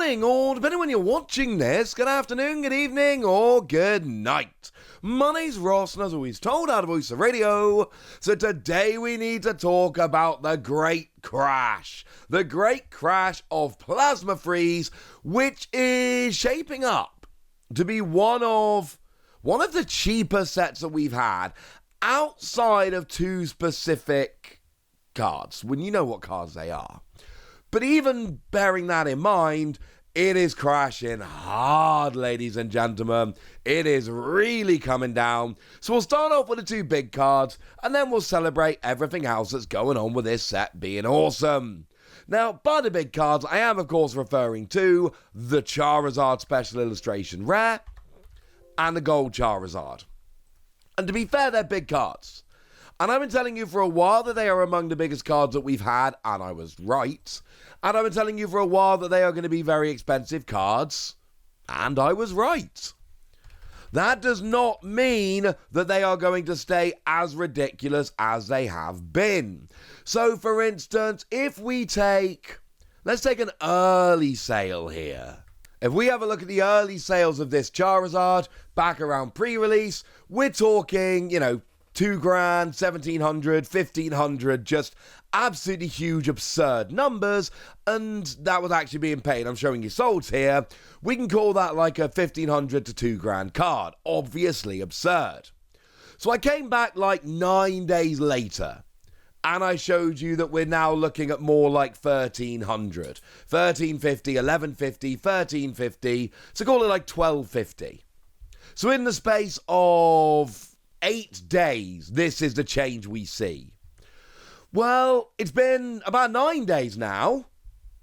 morning, or depending when you're watching this, good afternoon, good evening, or good night. My name's Ross, and as always told out of Voice of Radio, so today we need to talk about the great crash of Plasma Freeze, which is shaping up to be one of the cheaper sets that we've had outside of two specific cards, when you know what cards they are. But even bearing that in mind, it is crashing hard, ladies and gentlemen. It is really coming down. So we'll start off with the two big cards, and then we'll celebrate everything else that's going on with this set being awesome. Now, by the big cards, I am, of course, referring to the Charizard Special Illustration Rare and the Gold Charizard. And to be fair, they're big cards. And I've been telling you for a while that they are among the biggest cards that we've had, and I was right. And I've been telling you for a while that they are going to be very expensive cards, and I was right. That does not mean that they are going to stay as ridiculous as they have been. So, for instance, if we let's take an early sale here. If we have a look at the early sales of this Charizard back around pre-release, we're talking, $2,000, $1,700, $1,500, just absolutely huge, absurd numbers, and that was actually being paid. I'm showing you solds here. We can call that like a $1,500 to $2,000 card. Obviously absurd. So I came back like 9 days later, and I showed you that we're now looking at more like $1,300, $1,350, $1,150, $1,350, so call it like $1,250. So in the space of 8 days, this is the change we see. Well, it's been about 9 days now,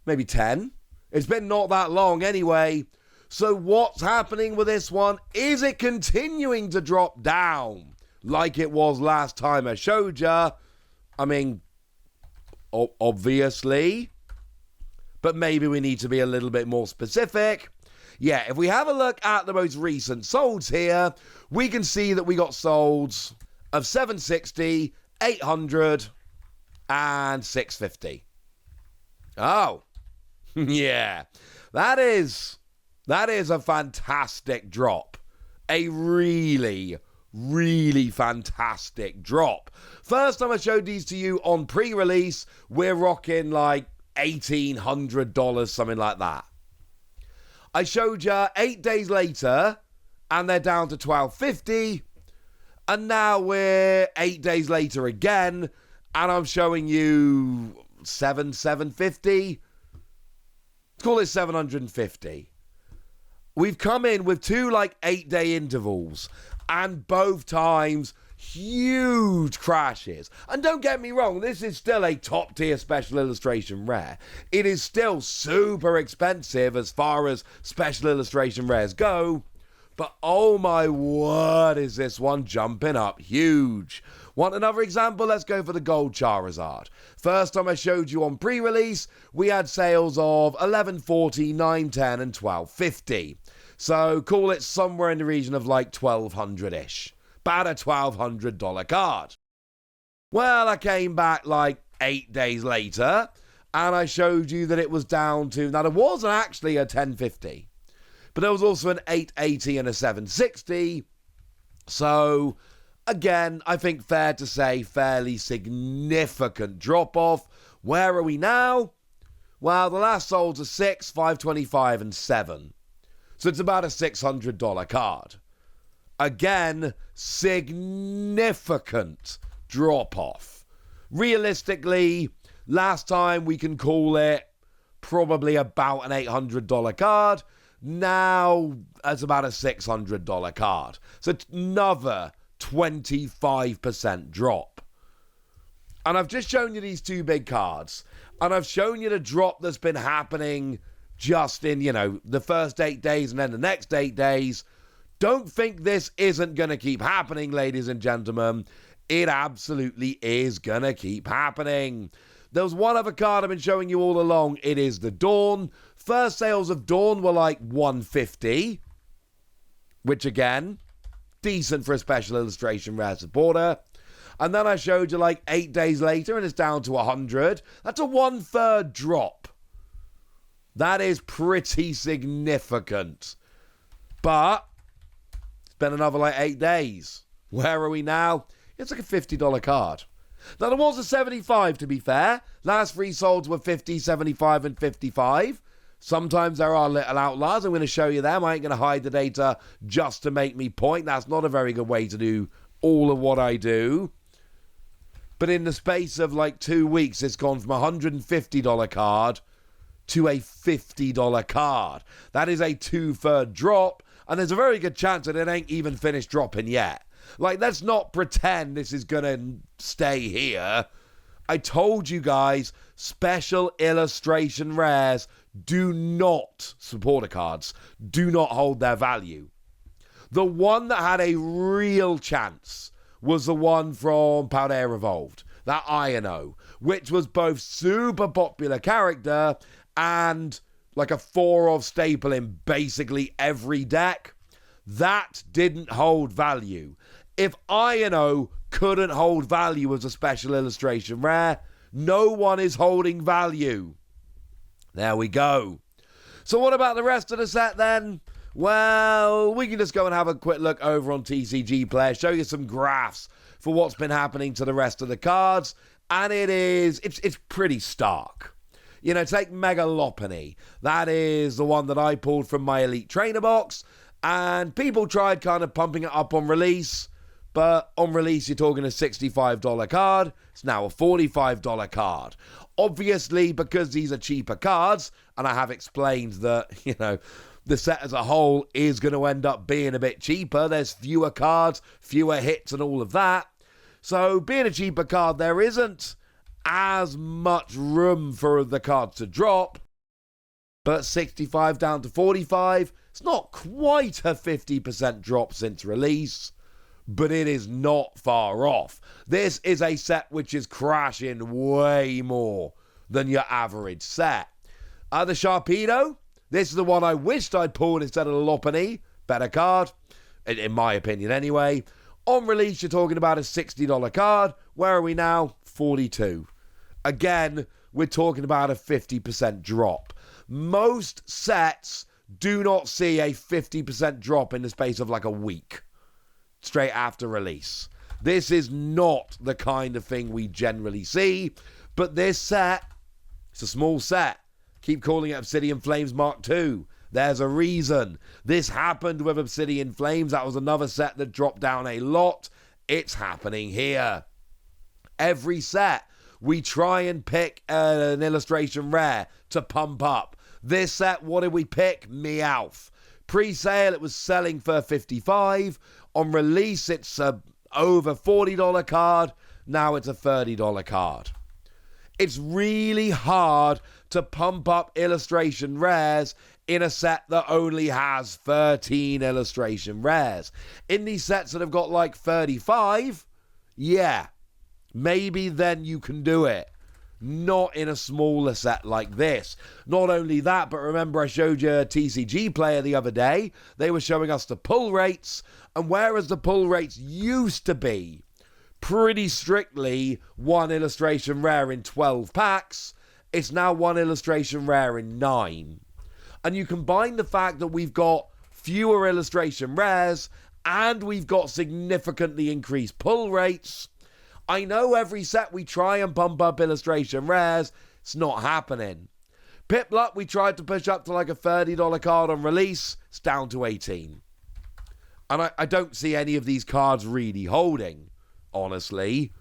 maybe 10. It's been not that long anyway. So what's happening with this one? Is it continuing to drop down like it was last time I showed you? I mean, obviously, but maybe we need to be a little bit more specific. Yeah, if we have a look at the most recent solds here, we can see that we got solds of $760, $800, and $650. Oh, yeah, that is a fantastic drop. A really, really fantastic drop. First time I showed these to you on pre-release, we're rocking like $1,800, something like that. I showed you 8 days later, and they're down to $1,250, and now we're 8 days later again, and I'm showing you $750. Call it $750. We've come in with two 8-day intervals, and both times huge crashes. And don't get me wrong, this is still a top tier special illustration rare. It is still super expensive as far as special illustration rares go, but oh my word, is this one jumping up huge. Want another example? Let's go for the Gold Charizard. First time I showed you on pre-release, we had sales of $1,140, $910, and $1,250. So call it somewhere in the region of like $1,200-ish. About a $1,200 card. Well, I came back like 8 days later, and I showed you that it was down to, now there wasn't actually a $1,050, but there was also an $880 and a $760. So, again, I think fair to say, fairly significant drop-off. Where are we now? Well, the last solds are $6, $525, and $7. So it's about a $600 card. Again, significant drop-off. Realistically, last time we can call it probably about an $800 card. Now, it's about a $600 card. So it's another 25% drop. And I've just shown you these two big cards. And I've shown you the drop that's been happening just in, the first 8 days and then the next 8 days. Don't think this isn't going to keep happening, ladies and gentlemen. It absolutely is going to keep happening. There was one other card I've been showing you all along. It is the Dawn. First sales of Dawn were like $150, which again, decent for a special illustration rare supporter. And then I showed you like 8 days later and it's down to $100. That's a 1/3 drop. That is pretty significant. But it's been another like 8 days. Where are we now? It's like a $50 card. Now, there was a 75 to be fair. Last three solds were 50, 75, and 55. Sometimes there are little outliers. I'm going to show you them. I ain't going to hide the data just to make me point. That's not a very good way to do all of what I do. But in the space of like 2 weeks, it's gone from a $150 card to a $50 card. That is a 2/3 drop, and there's a very good chance that it ain't even finished dropping yet. Like, let's not pretend this is gonna stay here. I told you guys, special illustration rares do not, supporter cards, do not hold their value. The one that had a real chance was the one from Paldea Revolved, that Iono, which was both super popular character and like a 4-of staple in basically every deck. That didn't hold value. If Iono couldn't hold value as a special illustration rare, no one is holding value. There we go. So what about the rest of the set then? Well, we can just go and have a quick look over on TCG Player, show you some graphs for what's been happening to the rest of the cards, and it's pretty stark. You know, take Megalopony. That is the one that I pulled from my Elite Trainer box, and people tried kind of pumping it up on release, but on release you're talking a $65 card. It's now a $45 card. Obviously, because these are cheaper cards, and I have explained that, you know, the set as a whole is going to end up being a bit cheaper. There's fewer cards, fewer hits and all of that. So being a cheaper card, there isn't as much room for the cards to drop. But 65 down to 45, it's not quite a 50% drop since release, but it is not far off. This is a set which is crashing way more than your average set. The Sharpedo, this is the one I wished I'd pulled instead of the Lopunny. Better card, in my opinion anyway. On release, you're talking about a $60 card. Where are we now? 42. Again, we're talking about a 50% drop. Most sets do not see a 50% drop in the space of like a week, straight after release. This is not the kind of thing we generally see, but this set, it's a small set. Keep calling it Obsidian Flames Mark II. There's a reason. This happened with Obsidian Flames. That was another set that dropped down a lot. It's happening here. Every set, we try and pick an illustration rare to pump up. This set, what did we pick? Meowth. Pre-sale, it was selling for $55. On release, it's a over $40 card. Now it's a $30 card. It's really hard to pump up illustration rares in a set that only has 13 illustration rares. In these sets that have got like 35, yeah, maybe then you can do it. Not in a smaller set like this. Not only that, but remember I showed you a TCG Player the other day. They were showing us the pull rates, and whereas the pull rates used to be pretty strictly one illustration rare in 12 packs, it's now one illustration rare in 9. And you combine the fact that we've got fewer illustration rares and we've got significantly increased pull rates. I know every set we try and pump up illustration rares, it's not happening. Piplup, we tried to push up to like a $30 card on release, it's down to 18. And I don't see any of these cards really holding, honestly.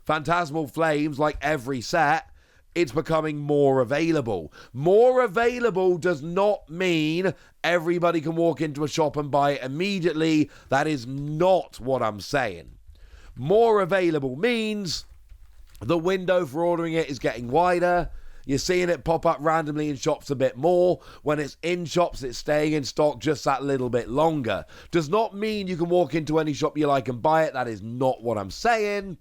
Phantasmal Flames, like every set, it's becoming more available. More available does not mean everybody can walk into a shop and buy it immediately. That is not what I'm saying. More available means the window for ordering it is getting wider. You're seeing it pop up randomly in shops a bit more. When it's in shops, it's staying in stock just that little bit longer. Does not mean you can walk into any shop you like and buy it. That is not what I'm saying.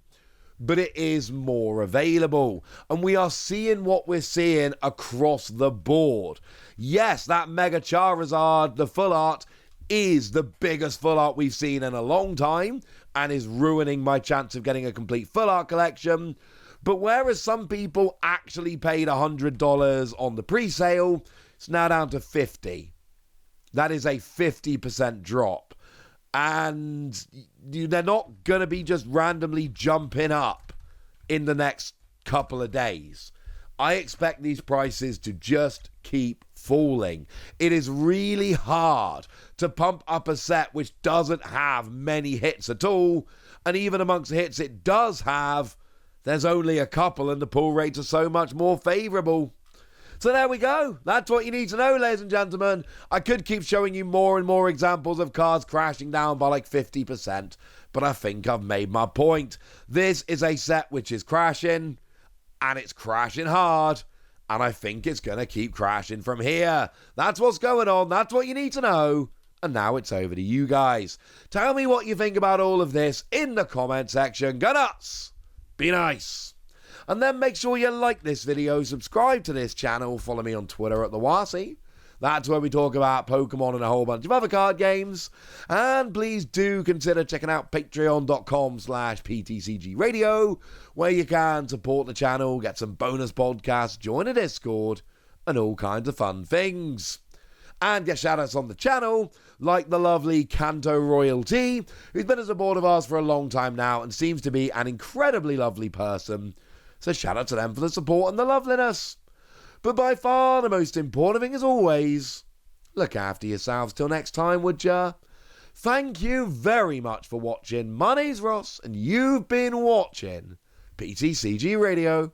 But it is more available. And we are seeing what we're seeing across the board. Yes, that Mega Charizard, the full art, is the biggest full art we've seen in a long time and is ruining my chance of getting a complete full art collection. But whereas some people actually paid $100 on the pre-sale, It's now down to 50. That is a 50% drop. And they're not going to be just randomly jumping up in the next couple of days. I expect these prices to just keep falling. It is really hard to pump up a set which doesn't have many hits at all. And even amongst the hits it does have, there's only a couple and the pull rates are so much more favourable. So there we go. That's what you need to know, ladies and gentlemen. I could keep showing you more and more examples of cards crashing down by like 50%, but I think I've made my point. This is a set which is crashing, and it's crashing hard, and I think it's going to keep crashing from here. That's what's going on. That's what you need to know. And now it's over to you guys. Tell me what you think about all of this in the comment section. Go nuts. Be nice. And then make sure you like this video, subscribe to this channel, follow me on Twitter at @TheWasi. That's where we talk about Pokemon and a whole bunch of other card games. And please do consider checking out patreon.com/PTCGradio, where you can support the channel, get some bonus podcasts, join a Discord, and all kinds of fun things. And get shout-outs on the channel, like the lovely Kanto Royalty, who's been a supporter of ours for a long time now and seems to be an incredibly lovely person. So shout out to them for the support and the loveliness. But by far the most important thing as always, look after yourselves till next time, would ya? Thank you very much for watching. My name's Ross and you've been watching PTCG Radio.